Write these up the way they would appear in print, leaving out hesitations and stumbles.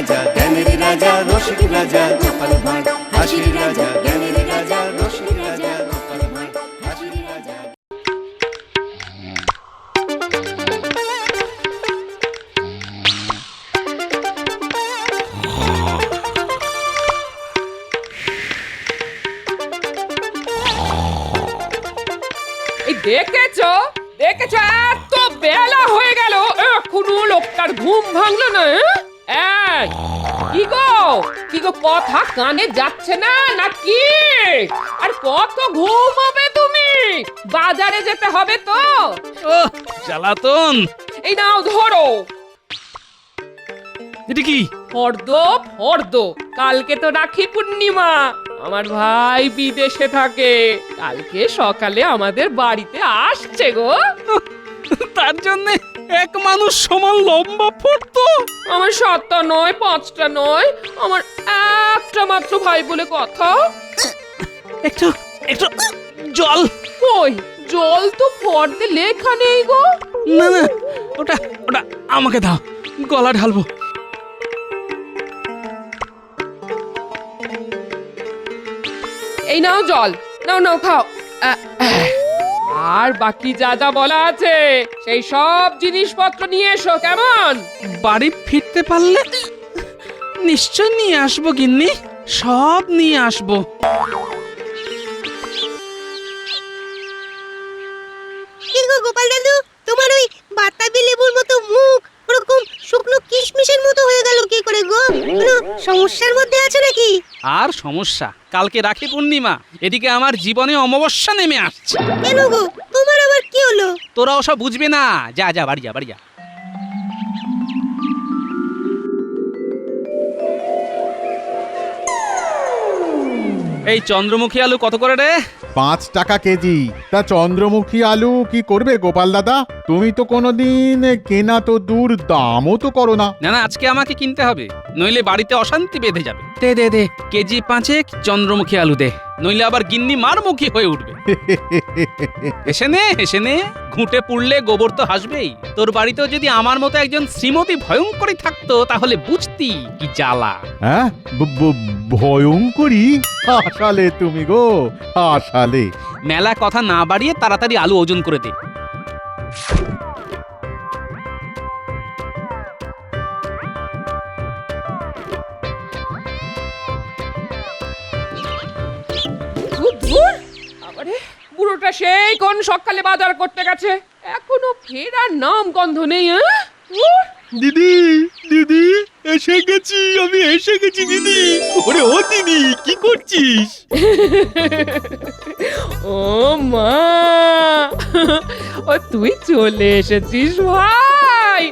রাজা জ্ঞানের রাজা রসিক রাজা গোপাল ভাঁড় হাসির রাজা জ্ঞানের রাজা রসিক রাজা গোপাল ভাঁড় হাসির রাজা। দেখেছো দেখেছো এত বেলা হয়ে গেল এখনো লোকটার ঘুম ভাঙলো না। কি গো কথা কানে যাচ্ছে না নাকি? আর কত ঘুমাবে তুমি? বাজারে যেতে হবে তো। জ্বালাতন। এই নাও ধরো। এটা কি? ফর্দ কালকে তো রাখি পূর্ণিমা। আমার ভাই বিদেশে থাকে, কালকে সকালে আমাদের বাড়িতে আসছে গো। তার জন্য এক মানুষ সমান লম্বা ফর্দ? আমার 7টা নয় 5টা নয়, আমার একটা মাত্র ভাই বলে কথা। একটু একটু জল। কই জল তো ফর্দে লেখা নেই গো। না না, ওটা ওটা আমাকে দাও, গলা ঢালবো। এই নাও জল, নাও খাও। আর বাকি যা যা বলা আছে সেই সব জিনিসপত্র নিয়ে এসো, কেমন? বাড়ি ফিরতে পারলে নিশ্চয় নিয়ে আসবো গিন্নি, সব নিয়ে আসবো। কি গো গোপাল দাদু, তোমার ওই বাতাবি লেবুর মতো মুখ ওরকম শুকনো কিশমিশের মতো হয়ে গেল কি করে গো? কোনো সমস্যার মধ্যে আছো নাকি? আর সমস্যা, কালকে রাখি পূর্ণিমা, এদিকে আমার জীবনে অমাবস্যা নেমে আসছে। কেন গো, তোমার আবার কি হলো? তোরা ওসব বুঝবে না, যা যা বাড়ি যা, বাড়ি যা। এই চন্দ্রমুখী আলু কত করে রে? 5 টাকা কেজি। তা চন্দ্রমুখী আলু কি করবে গোপাল দাদা? তুমি তো কোনোদিন কেনা তো দূর, দামও তো করো না। না না, আজকে আমাকে কিনতে হবে, নইলে বাড়িতে অশান্তি বেঁধে যাবে। দে দে দে, কেজি 5 চন্দ্রমুখী আলু দে, নইলে আবার গিন্নি মারমুখী হয়ে উঠবে। এসে নে, ঘুঁটে পুড়লে গোবর তো হাসবেই। তোর বাড়িতেও যদি আমার মতো একজন শ্রীমতী ভয়ঙ্করী থাকতো তাহলে বুঝতি কি জ্বালা। হ্যাঁ, ভয়ঙ্করী? হাসালে তুমি গো, হাসালে। মেলা কথা না বাড়িয়ে তাড়াতাড়ি আলু ওজন করে দে। ধুর, আবারে বুড়োটা সেই কোন সকালে বাজার করতে গেছে, এখনো ফেরার নাম গন্ধ নেই। দিদি দিদি এসে গেছি, আমি এসে গেছি দিদি। ওরে ও দিদি, কি করছিস? ও মা, ও তুই চলে এসেছিস ভাই।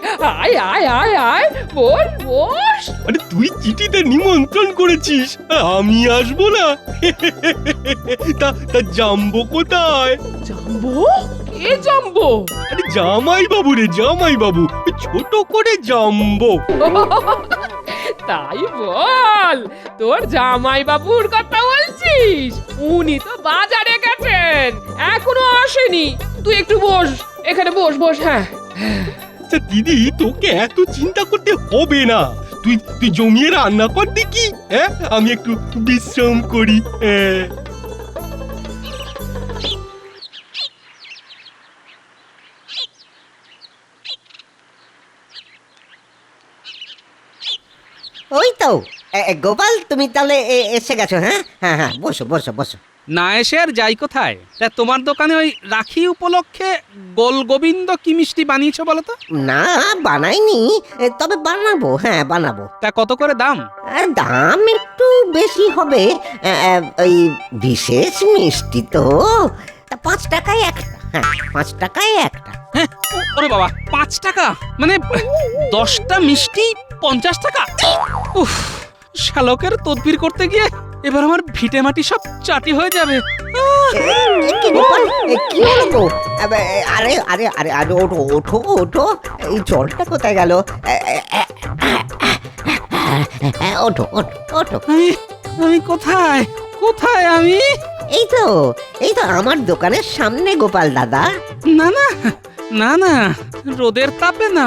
আয় আয় আয় আয়, বস বস। আরে তুই চিঠিতে নিমন্ত্রণ করেছিস, আমি আসবো না? তা জাম্বো কোথায়? জাম্বো? কে জাম্বো? আরে জামাই বাবু রে, জামাই বাবু, ছোট করে জাম্বো। তাই বল, তোর জামাই বাবুর কথা বলছিস? উনি তো বাজারে গেছেন, এখনো আসেনি। তুই একটু বস, এখানে বস বস। হ্যাঁ আচ্ছা দিদি, তোকে এত চিন্তা করতে হবে না। তুই জমিয়ে রান্না কর দেখি, হ্যাঁ আমি একটু বিশ্রাম করি। ওই তো গোপাল, তুমি তাহলে এসে গেছো? হ্যাঁ হ্যাঁ হ্যাঁ, বসো বসো বসো। না এসে আর যাই কোথায়? তা তোমার দোকানে ওই রাখি উপলক্ষে গোল গোবিন্দ কি মিষ্টি বানিয়েছো বলো তো? না বানাইনি, তবে বানাবো, হ্যাঁ বানাবো। তা কত করে দাম? দাম একটু বেশি হবে, ওই বিশেষ মিষ্টি তো। 5 টাকায় একটা। হ্যাঁ 5 টাকায় একটা। হ্যাঁ, ওরে বাবা, 5 টাকা? মানে 10টা মিষ্টি 50 টাকা? উফ, শালকের তদবির করতে গিয়ে এবার আমার ভিটে মাটি সব চাটি হয়ে যাবে। কি গোপাল, কি হলো গো? আরে আরে আরে আরে, ওঠো ওঠো ওঠো, এই জলটা কোথায় গেল? ওঠো ওঠো ওঠো। আমি কোথায় কোথায় আমি? এই তো আমার দোকানের সামনে গোপাল দাদা। না না না না, রোদের তাপে না,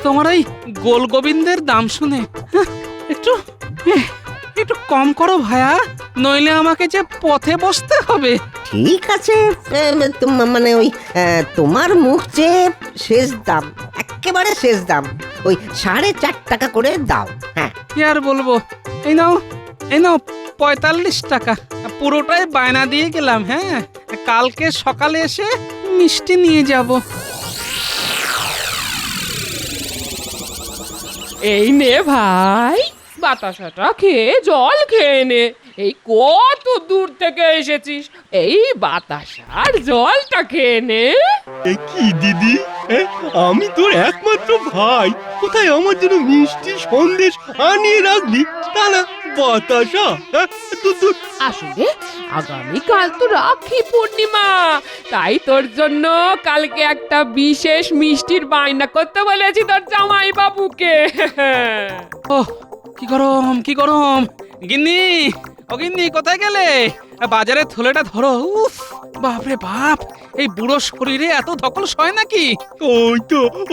তোমার এই গোল গোবিন্দের দাম শুনে একটু একটু কম করো ভায়া, নইলে আমাকে যে পথে বসতে হবে। ঠিক আছে, মানে ওই তোমার মুখ চেয়ে শেষ দাম, একেবারে শেষ দাম ওই 4.5 টাকা করে দাও। হ্যাঁ, কি আর বলবো, এই নাও 45 টাকা, পুরোটাই বায়না দিয়ে গেলাম। হ্যাঁ, কালকে সকালে এসে মিষ্টি নিয়ে যাব। এই নে ভাই, বাতাসাটা খেয়ে জল খেয়ে নে। এই কত দূর থেকে এসেছিস, এই বাতাসার জলটা খেয়ে নে। এ কি দিদি, আমি তোর একমাত্র ভাই, কোথায় আমার জন্য মিষ্টি সন্দেশ আনিয়ে রাখবি, তা না বাতাসা। তুই আসলে আগামীকাল তো রাখি পূর্ণিমা, তাই তোর জন্য কালকে একটা বিশেষ মিষ্টির বায়না করতে বলেছি তোর জামাই বাবুকে। ওহ, কি গরম। গিন্নি, ও গিন্নি, কোথায় গেলে? বাজারে থলেটা ধরো। উফ, বাপরে বাপ, এই বুড়ো শরীরে এত ধকল সয় নাকি?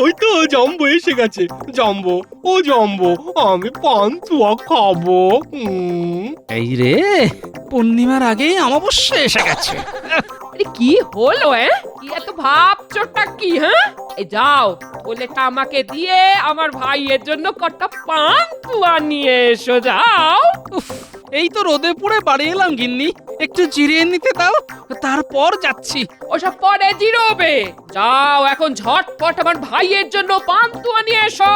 ওই তো জাম্বো এসে গেছে। জাম্বো, ও জাম্বো, আমি পান্তুয়া খাবো। এই রে, পূর্ণিমার আগেই অমাবস্যা এসে গেছে। আরে কি হলো? কি এত ভাবছোটা কি? হ্যাঁ, এই যাও, বলেটা আমাকে দিয়ে আমার ভাইয়ের জন্য কটা পান্তুয়া নিয়ে এসো, যাও। উফ, এই তো রোদে পুড়ে বাড়ি এলাম গিন্নি, একটু জিরিয়ে নিতে দাও, তারপর যাচ্ছি। ওসব পরে জিরোবে, যাও এখন ঝটপট আমার ভাইয়ের জন্য পান্তুয়া নিয়ে এসো।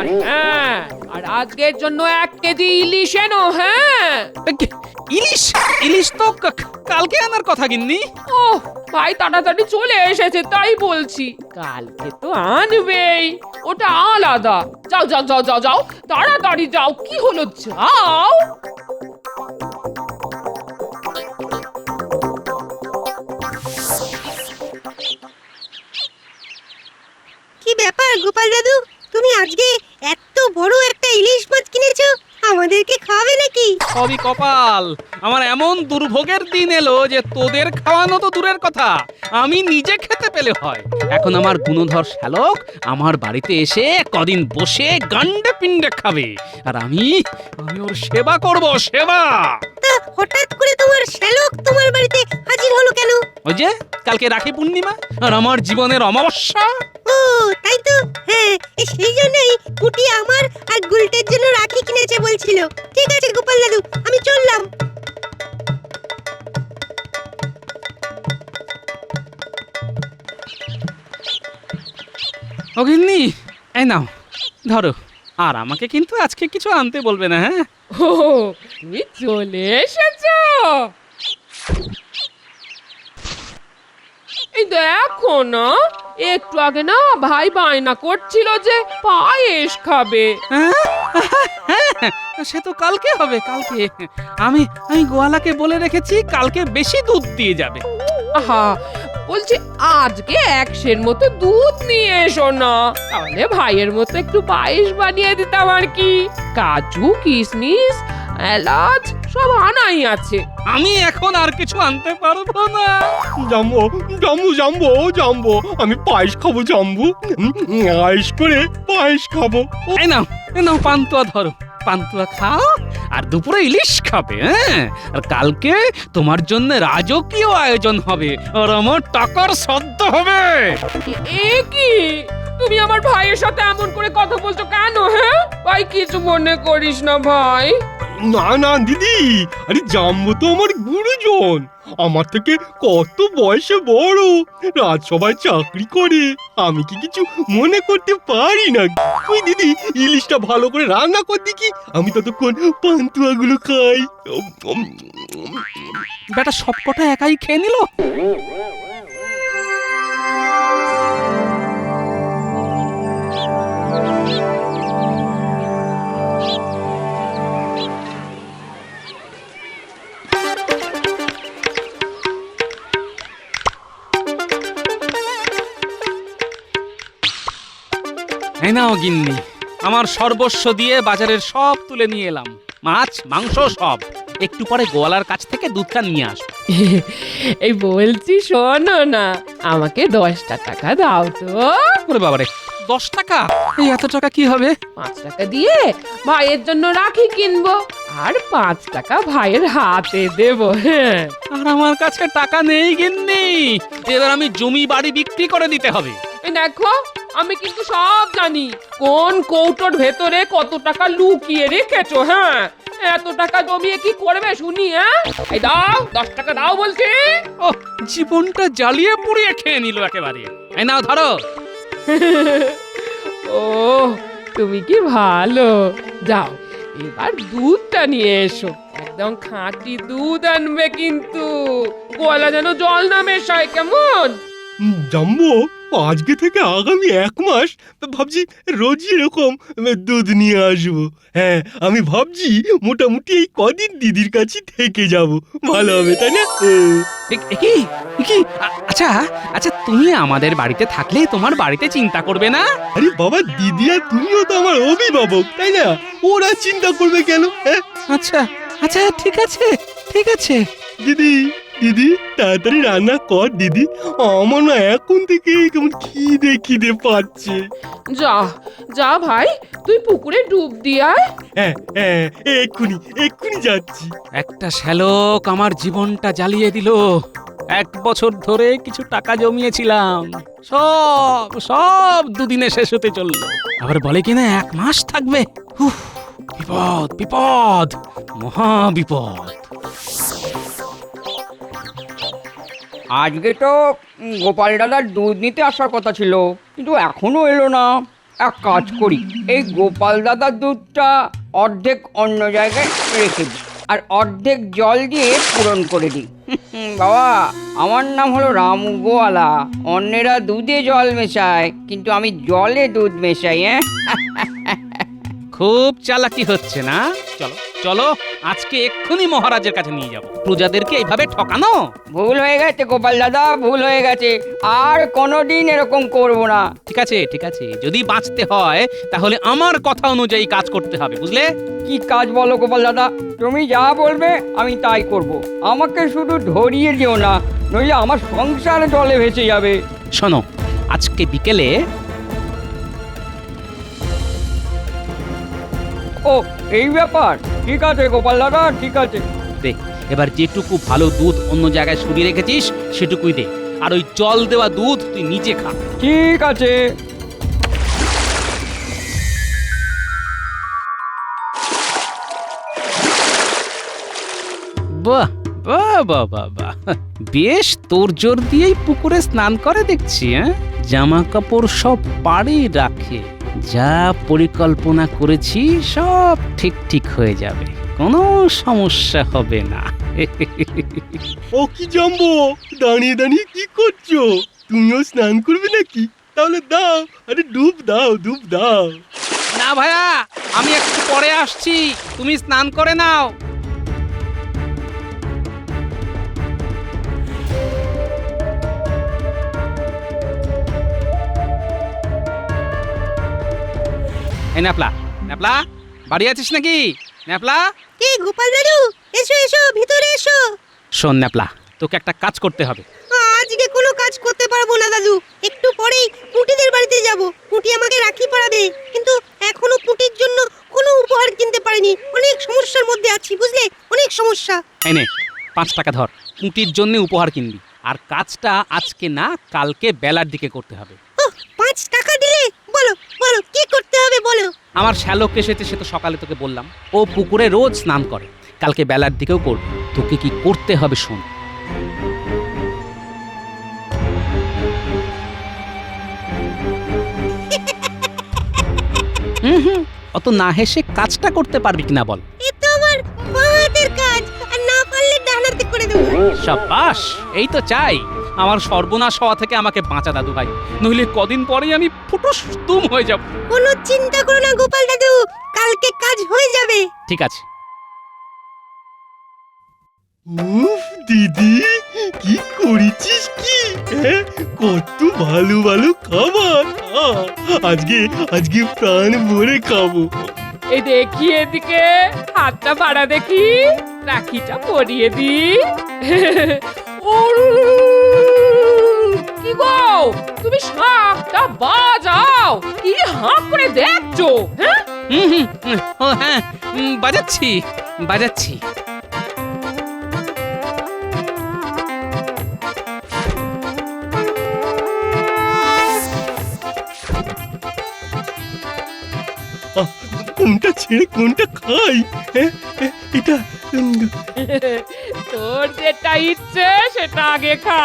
আর হ্যাঁ, আর আজকের জন্য 1 কেজি ইলিশ এনো। হ্যাঁ, ইলিশ তো কালকে আনার কথা গিন্নি। ও ভাই তাড়াতাড়ি চলে এসেছে তাই বলছি, কালকে তো আনবেই, ওটা আলাদা। যাও যাও যাও যাও যাও, তাড়াতাড়ি যাও, কি হলো, যাও। কি ব্যাপার গোপাল দাদু, তুমি আজকে এত বড় একটা ইলিশ মাছ কিনেছো, আমাদেরকে খাওয়াবে নাকি? সবই কপাল, আমার এমন দুর্ভোগের দিন এলো যে তোদের খাওয়ানো তো দূরের কথা, আমি নিজে খেতে পেলে হয়। এখন আমার গুণধর শ্যালক আমার বাড়িতে এসে কদিন বসে গান্ডে পিণ্ডে খাবে, আর আমি ওর সেবা করব, সেবা। তা হঠাৎ করে তোমার শ্যালক তোমার বাড়িতে হাজির হলো কেন? ওই যে কালকে রাখি পূর্ণিমা আর আমার জীবনের অমাবস্যা। ও তাই তো, হ্যাঁ, সেই জন্যই কুটি আমার আর গুলটের জন্য রাখি কিনেছে বলছিল। ঠিক আছে গোপাল দাদু, আমি চললাম। ও গিন্নি, এই নাও ধরো, আর আমাকে কিন্তু আজকে কিছু আনতে বলবে না। হ্যাঁ, ও তুমি চলে এসেছো, এই দেখো না, একটু আগে না ভাই বায়না করছিল যে পায়েস খাবে। সে তো কালকে হবে, কালকে। আমি গোয়ালাকে বলে রেখেছি কালকে বেশি দুধ দিয়ে যাবে। আহা, বলছি আজকে 100 মতো দুধ নিয়ে এসো না, তাহলে ভাইয়ের মতো একটু পায়েস বানিয়ে দিতাম আর কি। কাজু, কিশমিশ, এলাচ সব আনাই আছে। আমি এখন আর কিছু আনতে পারবো না। জাম্বো জাম্বো জাম্বো জাম্বো, আমি পায়েস খাবো জাম্বু, আয়েস করে পায়েস খাবো। এই নাও পান্তুয়া ধরো, পান্তুয়া খাও, আর দুপুরে ইলিশ খাবে। হ্যাঁ, আর কালকে তোমার জন্য রাজকীয় আয়োজন হবে, আর আমার টাকার শ্রাদ্ধ হবে। এ কি, তুমি আমার ভাইয়ের সাথে এমন করে কথা বলছো কেন? হ্যাঁ ভাই, কিছু মনে করিস না ভাই। না না দিদি, আরে জাম্বো তো আমার গুরুজন, আমার থেকে কত বয়সে বড়, রাজসভায় চাকরি করে, আমি কি কিছু মনে করতে পারি না? তুই দিদি ইলিশটা ভালো করে রান্না কর দেখি, আমি ততক্ষণ পান্তুয়াগুলো খাই। বেটা সবকটা একাই খেয়ে নিল। এই নাও গিন্নি, আমার সর্বস্ব দিয়ে বাজারের সব তুলে নিয়ে এলাম, মাছ মাংস সব। একটু পরে গোয়ালার কাছ থেকে দুধটা নিয়ে আসবো। এই বলছি শোনো না, আমাকে 10টা টাকা দাও তো। ওরে বাবারে, 10 টাকা? এই এত টাকা কি হবে? 5 টাকা দিয়ে ভাইয়ের জন্য রাখি কিনবো আর 5 টাকা ভাইয়ের হাতে দেবো। হ্যাঁ, আর আমার কাছে টাকা নেই গিন্নি। এবার আমি জমি বাড়ি বিক্রি করে দিতে হবে। এই দেখো, আমি কিন্তু সব জানি কোন কৌটোর ভেতরে কত টাকা লুকিয়ে রেখেছো। হ্যাঁ, এত টাকা জমিয়ে কি করবে শুনি? হ্যাঁ, এই দাও, 10 টাকা দাও বলছি। ও, জীবনটা জ্বালিয়ে পুড়িয়ে খেয়ে নিল একেবারে। এই নাও ধরো। ও, তুমি কি ভালো। যাও, এবার দুধটা নিয়ে এসো। একদম খাঁটি দুধ আনবে কিন্তু, গলা যেন জল না মেশায়, কেমন? জাম্বো, আজকে থেকে আগামী 1 মাস ভাবছি রোজই এরকম দুধ নিয়ে আসবো। হ্যাঁ, আমি ভাবছি মোটামুটি এই কদিন দিদির কাছে থেকে যাব, ভালো হবে তাই না? কি কি আচ্ছা আচ্ছা, তুমি আমাদের বাড়িতে থাকলে তোমার বাড়িতে চিন্তা করবে না? আরে বাবা, দিদি আর তুমিও তো আমার অভিভাবক তাই না? ওরা চিন্তা করবে কেন? হ্যাঁ আচ্ছা আচ্ছা, ঠিক আছে ঠিক আছে। দিদি, দিদি তাড়াতাড়ি রান্না কর দিদি, আমার না এখন থেকে কেমন খিদে খিদে পাচ্ছে। যা যা ভাই, তুই পুকুরে ডুব দিয়ে আয়। হ্যাঁ হ্যাঁ, এক্ষুনি এক্ষুনি যাচ্ছি। একটা শ্যালক আমার জীবনটা জ্বালিয়ে দিল। 1 বছর ধরে কিছু টাকা জমিয়েছিলাম, সব সব দুদিনে শেষ হতে চললো। আবার বলে কিনা 1 মাস থাকবে। উফ, বিপদ বিপদ, মহা বিপদ। আজকে তো গোপাল দাদার দুধ নিতে আসার কথা ছিল, কিন্তু এখনো এলো না। এক কাজ করি, এই গোপাল দাদার দুধটা অর্ধেক অন্য জায়গায় রেখে দিই আর অর্ধেক জল দিয়ে পূরণ করে দিই। বাবা, আমার নাম হলো রামু গোয়ালা। অন্যেরা দুধে জল মেশায়, কিন্তু আমি জলে দুধ মেশাই। হ্যাঁ, খুব চালাকি হচ্ছে না? চলো চলো, আজকে এক্ষুনি মহারাজের কাছে নিয়ে যাব। প্রজাদেরকে এইভাবে ঠকানো ভুল হয়ে গেছে গোপাল দাদা, ভুল হয়ে গেছে। আর কোনোদিন এরকম করবো না। ঠিক আছে ঠিক আছে, যদি বাঁচতে হয় তাহলে আমার কথা অনুযায়ী কাজ করতে হবে, বুঝলে? কি কাজ বলো গোপাল দাদা? তুমি যা বলবে আমি তাই করব। আমাকে শুধু ধরিয়ে দিও না, নইলে আমার সংসার জলে ভেসে যাবে। শোনো, আজকে বিকেলে ও, এই ব্যাপার। ঠিক আছে গোপাল দাদা, ঠিক আছে। দে, এবার যেটুকু ভালো দুধ অন্য জায়গায় সরিয়ে রেখেছিস সেটুকুই দে, আর ওই জল দেওয়া দুধ তুই নিচে খা। ঠিক আছে। বাহ বাহ বাহ বাহ বাহ, বেশ তোড়জোড় দিয়েই পুকুরে স্নান করে দেখছি। হ্যাঁ, জামা কাপড় সব পাড়ে রাখে। যা পরিকল্পনা করেছি সব ঠিক ঠিক হয়ে যাবে, কোনো সমস্যা হবে না। ও কি জাম্বো, দাঁড়িয়ে দাঁড়িয়ে কি করছো? তুমিও স্নান করবে নাকি? তাহলে দাও, আরে ডুব দাও, ডুব দাও। না ভাইয়া, আমি একটু পরে আসছি, তুমি স্নান করে নাও। এই ন্যাপলা, ন্যাপলা, বাড়ি আছিস নাকি? ন্যাপলা, কে গোপাল দাদু? এসো এসো, ভিতরে এসো। শোন ন্যাপলা, তোকে একটা কাজ করতে হবে। আজকে কোনো কাজ করতে পারবো না দাদু, একটু পরেই পুটিদের বাড়িতে যাব। পুটি আমাকে রাখি পরাবে, কিন্তু এখনো পুটির জন্য কোনো উপহার কিনতে পারিনি। অনেক সমস্যার মধ্যে আছি, বুঝলে? অনেক সমস্যা। এই নে 5 টাকা ধর, কুটির জন্য উপহার কিনবি। আর কাজটা আজকে না, কালকে বেলার দিকে করতে হবে। ওহ, 5 টাকা দিলে? বলো বলো, কি করতে হবে বলো। আমার শ্যালক এসেছে, সে তো সকালে তোকে বললাম। ও পুকুরে রোজ স্নান করে, কালকে বেলার দিকেও করবে। তোকে কি করতে হবে শোন। হুম, অত না হেসে কাজটা করতে পারবি কিনা বল। এ তো আমার বাঁ হাতের কাজ, আর না পারলে ডান হাতে করে দেবো। সাবাস, এই তো চাই। আমার সর্বনাশ হওয়া থেকে আমাকে বাঁচা দাদু ভাই, নইলে কদিন পরেই আমি ফুটুস তুম হয়ে যাব। কোনো চিন্তা করো না গোপাল দাদু, কালকে কাজ হয়ে যাবে। ঠিক আছে। উফ দিদি, কি করেছিস কি? হ্যাঁ, কত ভালো ভালো খাবার। আজকে আজকে প্রাণ ভরে খাবো। এই দেখি এদিকে, হাতটা বাড়া দেখি, রাখিটা পরিয়ে দি। কি গো তুমি শাকটা বাজাও, কি হাঁ করে দেখছো? হ্যাঁ হুম হুম হুম, ও হ্যাঁ, বাজাচ্ছি বাজাচ্ছি। কোনটা ছেড়ে কোনটা খাই? হ্যাঁ, এটা তোর যেটা ইচ্ছে সেটা আগে খা।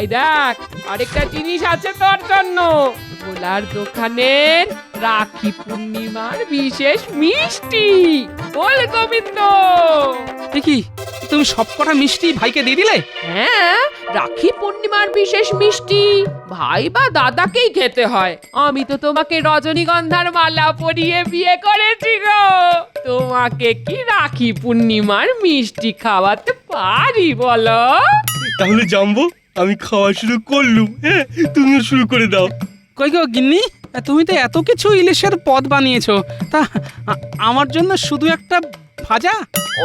এই দেখ আরেকটা জিনিস আছে তোর জন্য, ভোলার দোকানের রাখি পূর্ণিমার বিশেষ মিষ্টি। বল গোবিন্দ। দেখি তুমি সবকটা মিষ্টি ভাইকে দিয়ে দিলে? হ্যাঁ, রাখি পূর্ণিমার বিশেষ মিষ্টি ভাই বা দাদাকেই খেতে হয়। আমি তো তোমাকে রজনীগন্ধার মালা পরিয়ে বিয়ে করেছি গো, তোমাকে কি রাখি পূর্ণিমার মিষ্টি খাওয়াতে পারি বলো? তাহলে জানবো, আমি খাওয়া শুরু করলুম। হ্যাঁ, তুমিও শুরু করে দাও। কই গো গিন্নি, তুমি তো এত কিছু ইলিশের পদ বানিয়েছো, তা আমার জন্য শুধু একটা ভাজা?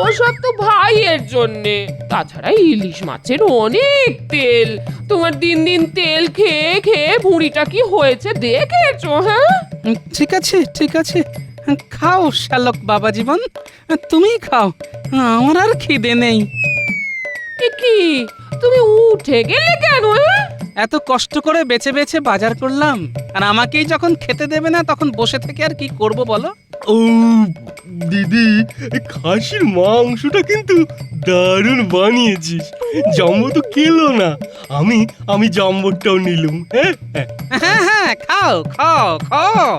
ওসব তো ভাইয়ের জন্যে, তাছাড়া ইলিশ মাছের অনেক তেল। তোমার দিন দিন তেল খেয়ে খেয়ে ভুঁড়িটা কি হয়েছে দেখেছো? হ্যাঁ ঠিক আছে ঠিক আছে, খাও শ্যালক বাবা জীবন, তুমিই খাও, আমার আর খিদে নেই। এ কি তুমি উঠে গেলে কেন? হ্যাঁ এত কষ্ট করে বেছে বেছে বাজার করলাম, আর আমাকেই যখন খেতে দেবে না তখন বসে থেকে আর কি করব বলো? ও দিদি, এই খাসির মাংসটা কিন্তু দারুণ বানিয়েছিস। জাম্বো তো খেলো না, আমি জাম্বোটাও নিলুম। হ্যাঁ হ্যাঁ, হ্যাঁ হ্যাঁ, খাও খাও খাও,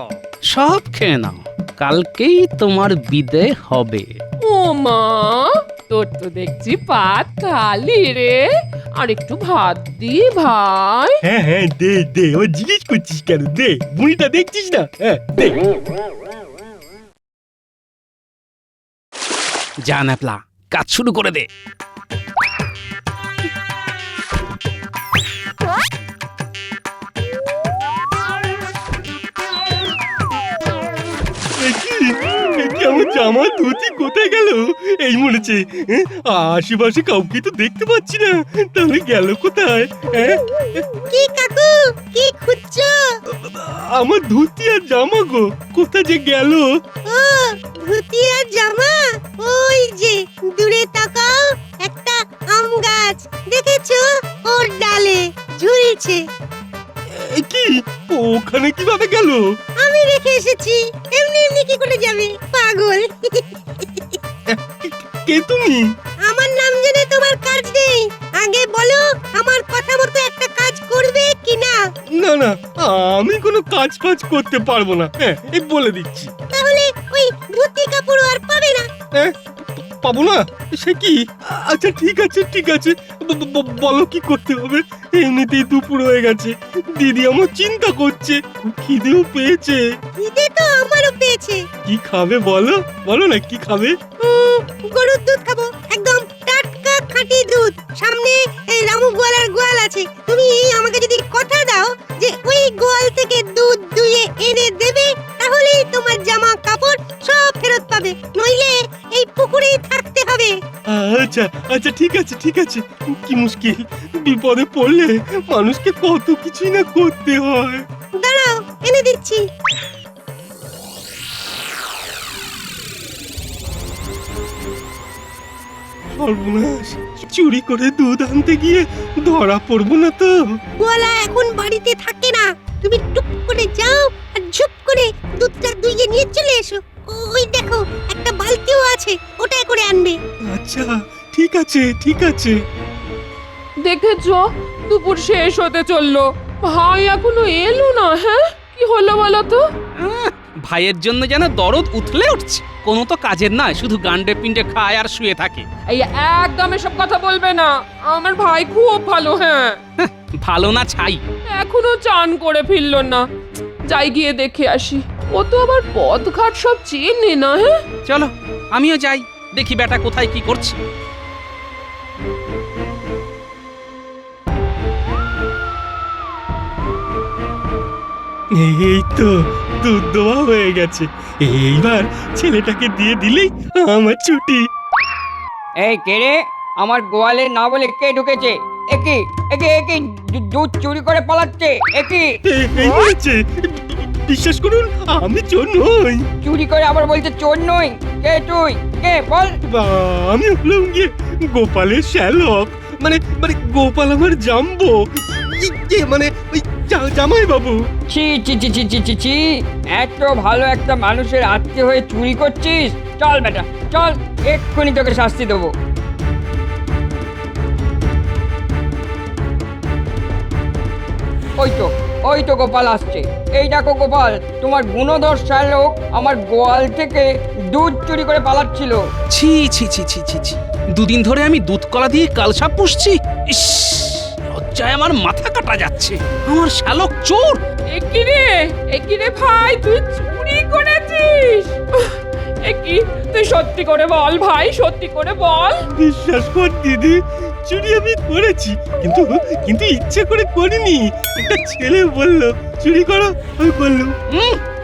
সব খেয়ে নাও, কালকেই তোমার বিদে হবে। ও মা, তোর তো দেখছি পাত খালি রে, আর একটু ভাত দি ভাই। হ্যাঁ হ্যাঁ, দে দে, ও জিজ্ঞেস করছিস কেন? দে, বুড়িটা দেখছিস না? হ্যাঁ দে। যা ন্যাপলা, কাজ শুরু করে দে। আমার জামা ধুতি কোথায় গেল? এই মনেছে, আশেপাশে কাউকে তো দেখতে পাচ্ছি না, তাহলে গেল কোথায়? হ্যাঁ, কি কাকু, কি খুঁজছো? আমার ধুতি আর জামা গো, কোথায় যে গেল? ও ধুতি আর জামা, ওই যে দূরে তাকাও, একটা আম গাছ দেখেছো? ওর ডালে ঝুলছে। এ কি, ওখানে কিভাবে গেল? আমি রেখে এসেছি, এমনি এমনি কি করে যাবে পাগল? কে তুমি? আমার নাম জেনে তোমার কাজ নেই, আগে বলো আমার কথা মতো একটা কাজ করবে কিনা। না না, আমি কোনো কাজ ফাজ করতে পারবো না। হ্যাঁ, এই বলে দিচ্ছি। তাহলে ওই ধুতি কাপড় আর পাবে না। হ্যাঁ, পাবো না? সে কি? আচ্ছা ঠিক আছে ঠিক আছে, বলো কি করতে হবে? এমনিতেই দুপুর হয়ে গেছে, দিদি আমার চিন্তা করছে, খুব খিদেও পেয়েছে। খিদে তো আমারও পেয়েছে। কি খাবে বলো, বলো না কি খাবে? গরুর দুধ খাবো, একদম টাটকা খাঁটি দুধ। সামনে এই রামু গোয়ালার গোয়াল আছে, তুমি আমাকে যদি কথা দাও যে ওই গোয়াল থেকে দুধ দুয়ে এনে দেবে, তাহলেই তোমার জামা কাপড় সব ফেরত পাবে, নইলে এই পুকুরেই থাকতে হবে। আচ্ছা আচ্ছা ঠিক আছে ঠিক আছে, কি মুশকিল, বিপদে পড়লে মানুষকে কত কিছুই না করতে হয়। দাঁড়াও, এনে দিচ্ছি। সর্বনাশ, চুরি করে দুধ আনতে গিয়ে ধরা পড়বো না তো? গোয়ালা এখন বাড়িতে থাকে না, তুমি টুক করে যাও আর ঝুপ করে দুধটা দুইয়ে নিয়ে চলে এসো। ওই দেখো একটা বালতিও আছে, ওটা করে আনবে। আচ্ছা ঠিক আছে ঠিক আছে। দেখেছো দুপুর শেষ হতে চললো, ভাই এখনো এলো না। হ্যাঁ কি হলো বলো তো? ভাইয়ের জন্য যেন দরদ উথলে উঠছে, কোনো তো কাজের নয়, শুধু গান্ডে পিন্ডে খায় আর শুয়ে থাকে। এই একদম এসব কথা বলবে না, আমার ভাই খুব ভালো। হ্যাঁ ভালো না ছাই। এখনো চান করে ফিরলো না, যাই গিয়ে দেখে আসি। ও তো আবার পথঘাট সব চেনে না। হ্যাঁ চলো আমিও যাই, দেখি বেটা কোথায় কি করছে। এই তো দুধ দেওয়া হয়ে গেছে, এইবার ছেলেটাকে দিয়ে দিলেই আমার ছুটি। এই কে রে? আমার গোয়ালে না বলে কে ঢুকেছে? একে একে একে দুধ চুরি করে পালাচ্ছে একই এই হয়েছে, বিশ্বাস করুন আমি চোর নই। চুরি করে আবার বলছে চোর নই। কে তুই? কে বল? আমি হলাম গিয়ে গোপালের শ্যালক, মানে মানে গোপাল আমার জাম্বো, মানে ওই জামাই বাবু। ছি ছি ছি ছি ছি ছি ছি, এত ভালো একটা মানুষের আত্মীয় হয়ে চুরি করছিস? চল বেটা চল, এক্ষুনি তোকে শাস্তি দেবো। ওই তো গোপাল আসছে। এই দেখো গোপাল, তোমার গুণধর শ্যালক আমার গোয়াল থেকে দুধ চুরি করে পালাচ্ছিল। ছি ছি ছি ছি ছি ছি, দুদিন ধরে আমি দুধ কলা দিয়ে কালসাপ পুষছি। ইস, লজ্জায় আমার মাথা কাটা যাচ্ছে। আমার শ্যালক চোর। একিরে ভাই, তুই চুরি করেছিস? একি, তুই সত্যি করে বল ভাই, সত্যি করে বল। বিশ্বাস কর দিদি, চুরি আমি করেছি, কিন্তু কিন্তু ইচ্ছে করে করিনি। একটা ছেলে বলল চুরি করো, আমি করলাম।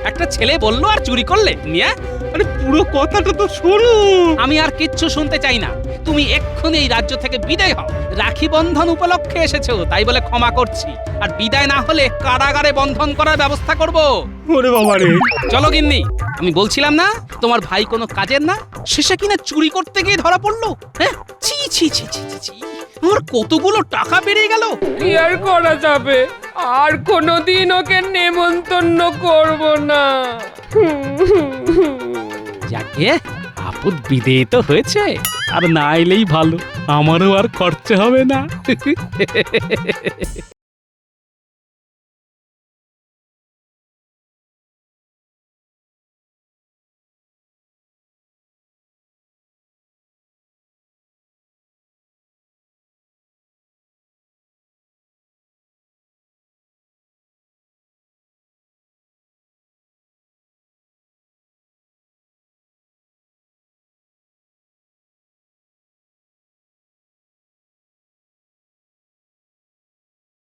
একটা ছেলে বললো আর চুরি করলে নিয়ে? আরে পুরো কথাটা তো শোনো। আমি আর কিচ্ছু শুনতে চাই না। তুমি এক্ষুনি এই রাজ্য থেকে বিদায় হও। রাখি বন্ধন উপলক্ষে এসেছো তাই বলে ক্ষমা করছি, আর বিদায় না হলে কারাগারে বন্ধন করার ব্যবস্থা করব। ওরে বাবা রে। চলো গিন্নি, আমি বলছিলাম না তোমার ভাই কোনো কাজের না, শেষে কিনা চুরি করতে গিয়ে ধরা পড়লো। হ্যাঁ, ছি ছি ছি ছি ছি ছি, আমার কতগুলো টাকা বেরিয়ে গেল। কি আর করা যাবে, আর কোনোদিন ওকে নেমন্তন্ন করব না। যাকে আপদ বিদেয় তো হয়েছে, আর না এলেই ভালো, আমারও আর খরচা হবে না।